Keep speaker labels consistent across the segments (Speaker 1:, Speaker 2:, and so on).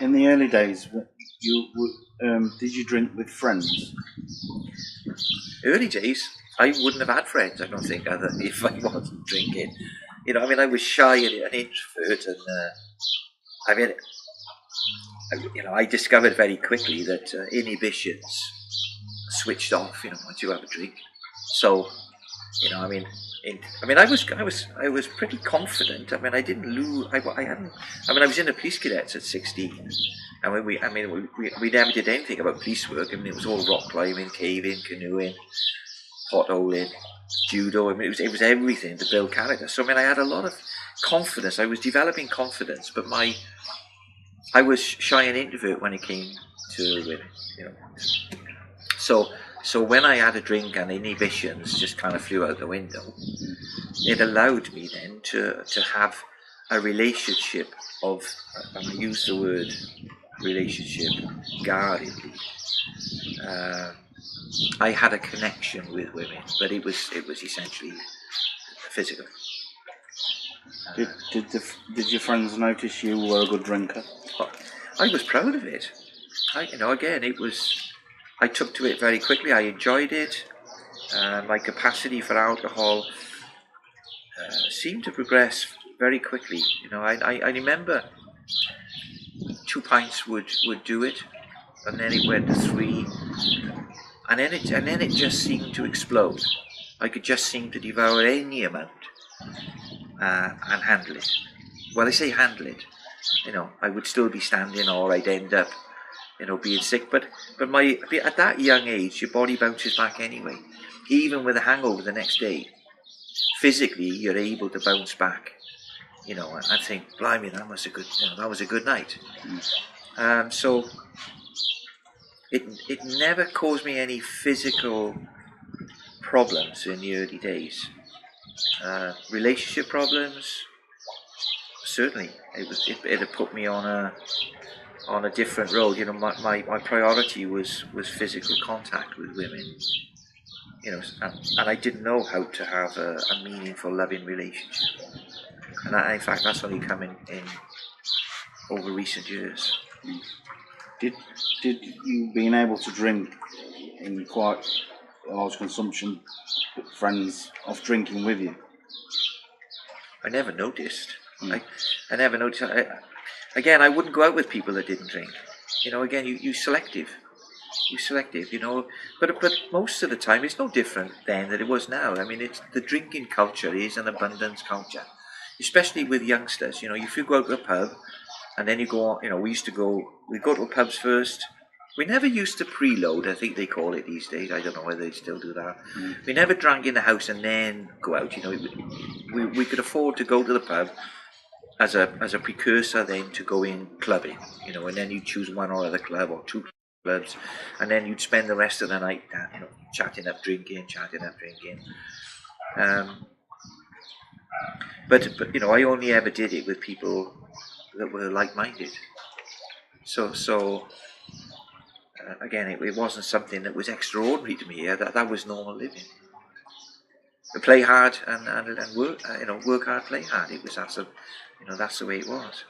Speaker 1: In the early days, did you drink with friends?
Speaker 2: Early days, I wouldn't have had friends, I don't think, other if I wasn't drinking. I was shy and an introvert, and I mean, I discovered very quickly that inhibitions switched off, once you have a drink. So, I was pretty confident. I mean, I didn't lose. I hadn't. I was in the police cadets at 16, and we never did anything about police work. I mean, it was all rock climbing, caving, canoeing, potholing, judo. I mean, it was everything to build character. So, I had a lot of confidence. I was developing confidence, but I was shy and introvert when it came to women. So when I had a drink and inhibitions just kind of flew out the window, it allowed me then to have a relationship of, and I use the word relationship guardedly. I had a connection with women, but it was essentially physical.
Speaker 1: Did your friends notice you were a good drinker?
Speaker 2: I was proud of it. Again, it was. I took to it very quickly. I enjoyed it. My capacity for alcohol seemed to progress very quickly. I remember 2 pints would do it, and then it went to 3, and then it just seemed to explode. I could just seem to devour any amount and handle it. Well, I say handle it. I would still be standing, or I'd end up being sick, but at that young age, your body bounces back anyway. Even with a hangover the next day, physically you're able to bounce back. I think, blimey, that was a good night. So it never caused me any physical problems in the early days. Relationship problems, certainly, it had put me on a different road. My priority was physical contact with women. And I didn't know how to have a meaningful, loving relationship. And in fact, that's only come in over recent years.
Speaker 1: Did you being able to drink in quite large consumption put friends off drinking with you?
Speaker 2: I never noticed. I never noticed. Again, I wouldn't go out with people that didn't drink. Again, you selective. You're selective, but most of the time it's no different then than it was now. I mean, it's the drinking culture is an abundance culture, especially with youngsters. If you go out to a pub and then you go on, we'd go to the pubs first. We never used to preload, I think they call it these days. I don't know whether they still do that. We never drank in the house and then go out. We could afford to go to the pub as a precursor then to go in clubbing, and then you choose one or other club or 2 clubs, and then you'd spend the rest of the night, chatting up, drinking. But I only ever did it with people that were like-minded. So again, it wasn't something that was extraordinary to me. That was normal living. Play hard and work, work hard, play hard. That's the way it was.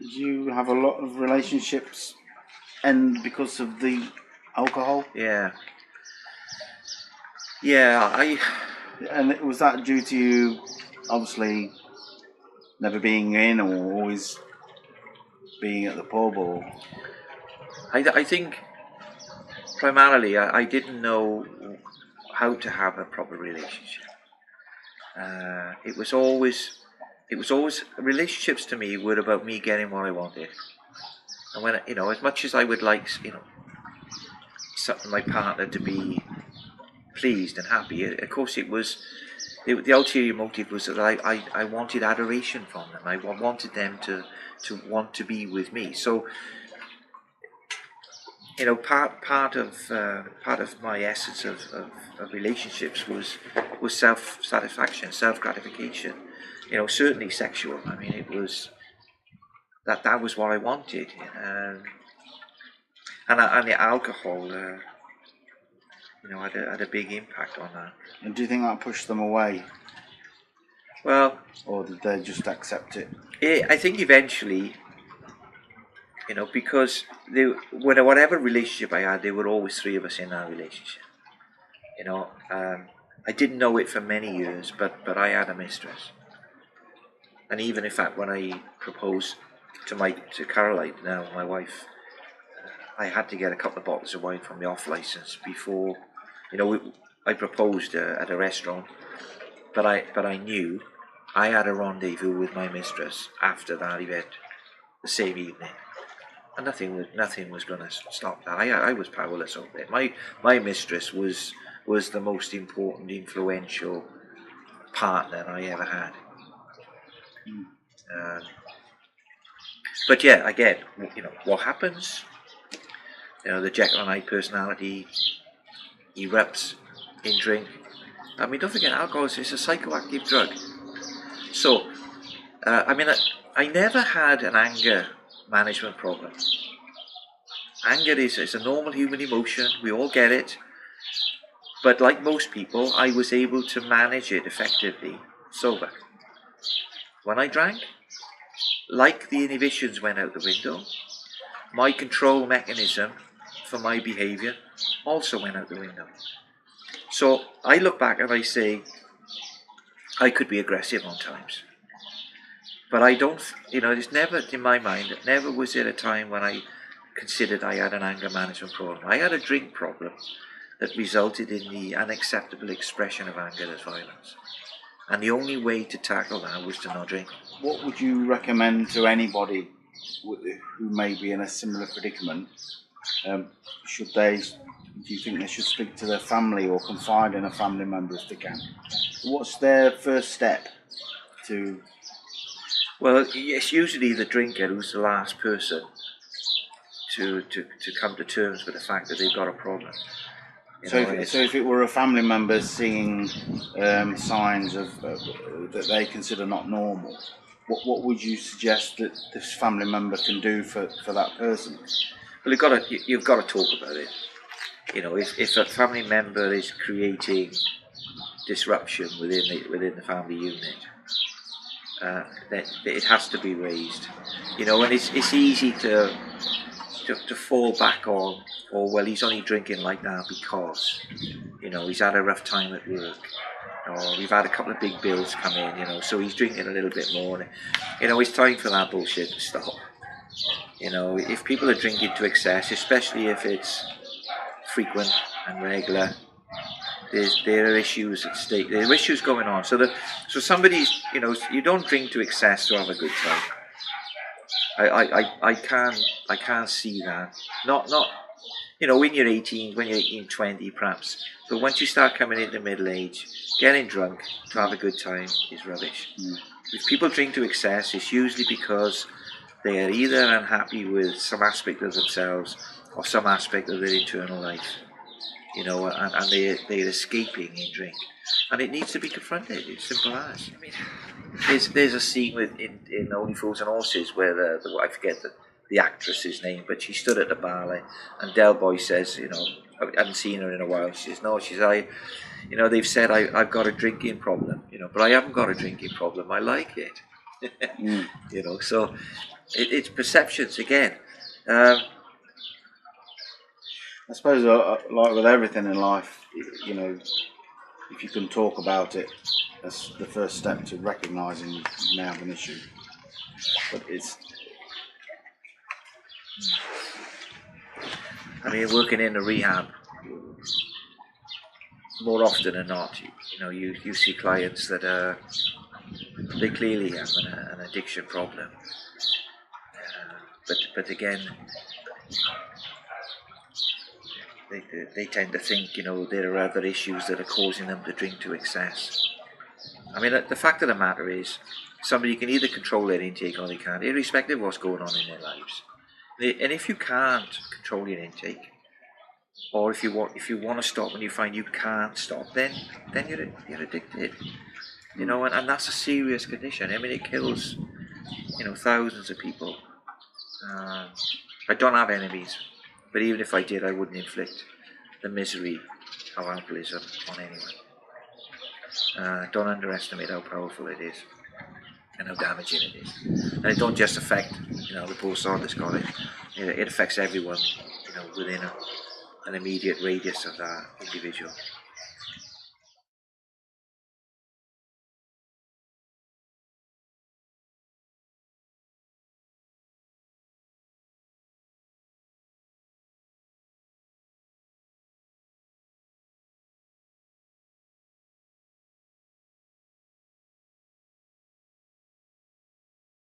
Speaker 1: Did you have a lot of relationships end because of the alcohol?
Speaker 2: Yeah.
Speaker 1: And was that due to you obviously never being in or always being at the pub, or?
Speaker 2: I think primarily I didn't know how to have a proper relationship. It was always relationships to me were about me getting what I wanted. And when as much as I would like my partner to be pleased and happy, of course it was the ulterior motive was that I wanted adoration from them. I wanted them to want to be with me. So part of my essence of relationships was self-satisfaction, self-gratification. Certainly sexual. I mean, it was that was what I wanted, and the alcohol, had a big impact on that.
Speaker 1: And do you think that pushed them away?
Speaker 2: Well,
Speaker 1: or did they just accept it?
Speaker 2: I think eventually You know, because whatever relationship I had, there were always three of us in that relationship. You know, I didn't know it for many years, but I had a mistress. And even in fact, when I proposed to Caroline, now my wife, I had to get a couple of bottles of wine from the off license before. You know, I proposed at a restaurant, but I knew I had a rendezvous with my mistress after that event the same evening, and nothing was going to stop that. I was powerless over it. My mistress was the most important, influential partner I ever had. But yeah, again, you know what happens. You know, the Jekyll and Hyde personality erupts in drink. I mean, don't forget, alcohol is a psychoactive drug. So, I never had an anger management problem. Anger is a normal human emotion. We all get it. But like most people, I was able to manage it effectively sober. When I drank, like the inhibitions went out the window, my control mechanism for my behaviour also went out the window. So I look back and I say, I could be aggressive on times. But I don't, you know, it's never, in my mind, never was there a time when I considered I had an anger management problem. I had a drink problem that resulted in the unacceptable expression of anger as violence. And the only way to tackle that was to not drink.
Speaker 1: What would you recommend to anybody who may be in a similar predicament? Do you think they should speak to their family or confide in a family member if they can? What's their first step to...
Speaker 2: Well, it's usually the drinker who's the last person to come to terms with the fact that they've got a problem.
Speaker 1: So if it were a family member seeing signs of that they consider not normal, what would you suggest that this family member can do for that person?
Speaker 2: Well, you've got to talk about it. You know, if a family member is creating disruption within the family unit, that it has to be raised. You know, and it's easy to fall back on, or well, he's only drinking like that because, you know, he's had a rough time at work, or we've had a couple of big bills come in, you know, so he's drinking a little bit more. You know, it's time for that bullshit to stop. You know, if people are drinking to excess, especially if it's frequent and regular, there are issues at stake. There are issues going on. So somebody's, you know, you don't drink to excess to have a good time. I can't see that. Not you know, when you're 18, 20 perhaps. But once you start coming into middle age, getting drunk to have a good time is rubbish. If people drink to excess, it's usually because they are either unhappy with some aspect of themselves or some aspect of their internal life. You know, and they're escaping in drink. And it needs to be confronted, it's simple as. I mean, there's a scene in Only Fools and Horses where I forget the actress's name, but she stood at the bar and Del Boy says, you know, I haven't seen her in a while. She says, no, you know, they've said I've got a drinking problem, you know, but I haven't got a drinking problem. I like it. You know, so it's perceptions again.
Speaker 1: I suppose, like with everything in life, you know, if you can talk about it, that's the first step to recognising you may have an issue. But
Speaker 2: I mean, working in a rehab, more often than not, you know, you see clients that they clearly have an addiction problem. But again, they tend to think, you know, there are other issues that are causing them to drink to excess. I mean, the fact of the matter is, somebody can either control their intake or they can't, irrespective of what's going on in their lives. And if you can't control your intake, or if you want to stop and you find you can't stop, then you're addicted. You know, and that's a serious condition. I mean, it kills, you know, thousands of people. I don't have enemies, but even if I did, I wouldn't inflict the misery of alcoholism on anyone. Don't underestimate how powerful it is and how damaging it is. And it don't just affect, you know, the poor soul that's got it, it affects everyone, within an immediate radius of that individual.